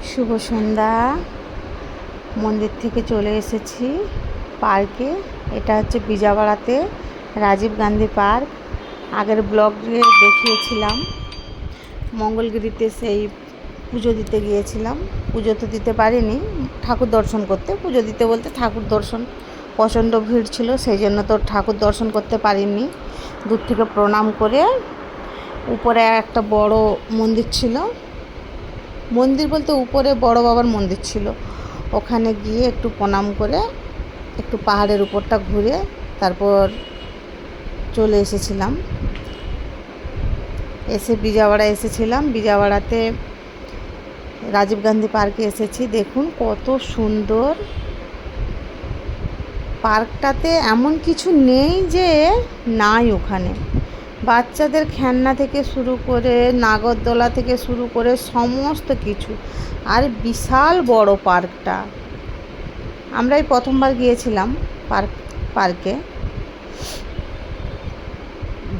শুভ সন্ধ্যা। মন্দির থেকে চলে এসেছি পার্কে। এটা হচ্ছে বিজাবাড়াতে রাজীব গান্ধী পার্ক। আগের ব্লগে দেখিয়েছিলাম মঙ্গলগিরিতে সেই পুজো দিতে গিয়েছিলাম। পুজো তো দিতে পারিনি, ঠাকুর দর্শন করতে। পুজো দিতে বলতে ঠাকুর দর্শন, প্রচণ্ড ভিড় ছিল, সেই জন্য তো ঠাকুর দর্শন করতে পারিনি। দূর থেকে প্রণাম করে উপরে একটা বড় মন্দির ছিল, মন্দির বলতে উপরে বড় বাবার মন্দির ছিল, ওখানে গিয়ে একটু প্রণাম করে একটু পাহাড়ের উপরটা ঘুরে তারপর চলে এসেছিলাম। এসে বিজাবাড়া এসেছিলাম। বিজাবাড়াতে রাজীব গান্ধী পার্কে এসেছি। দেখুন কত সুন্দর পার্কটাতে, এমন কিছু নেই যে নাই। ওখানে বাচ্চাদের খেলনা থেকে শুরু করে নাগরদোলা থেকে শুরু করে সমস্ত কিছু, আর বিশাল বড় পার্কটা। আমরা এই প্রথমবার গিয়েছিলাম পার্কে।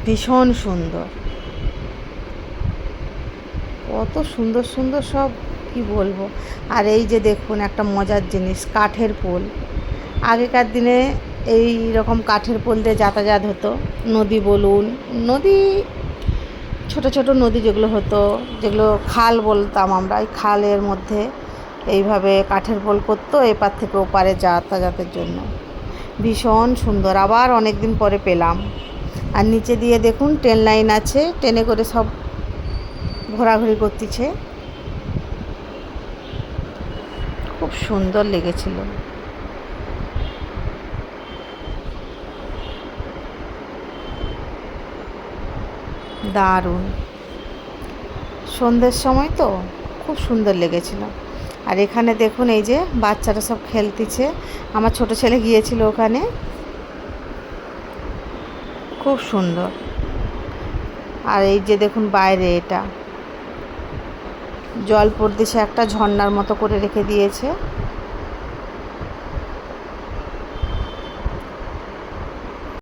ভীষণ সুন্দর, কত সুন্দর সুন্দর সব, কি বলবো। আর এই যে দেখুন একটা মজার জিনিস, কাঠের পোল। আগেকার দিনে এই রকম কাঠের পোল দিয়ে যাতায়াত হতো। নদী বলুন, নদী, ছোট ছোট নদী যেগুলো হতো, যেগুলো খাল বলতাম আমরা, এই খালের মধ্যে এইভাবে কাঠের পোল করতো এপার থেকে ওপারে যাতায়াতের জন্য। ভীষণ সুন্দর, আবার অনেক দিন পরে পেলাম। আর নিচে দিয়ে দেখুন ট্রেন লাইন আছে, ট্রেনে করে সব ঘোরাঘুরি করতেছে, খুব সুন্দর লেগেছিল। দারুণ, সন্ধ্যের সময় তো খুব সুন্দর লেগেছিল। আর এখানে দেখুন এই যে বাচ্চারা সব খেলতেছে, আমার ছোট ছেলে গিয়েছিল ওখানে, খুব সুন্দর। আর এই যে দেখুন বাইরে এটা জল পড়তেছে, একটা ঝর্ণার মতো করে রেখে দিয়েছে।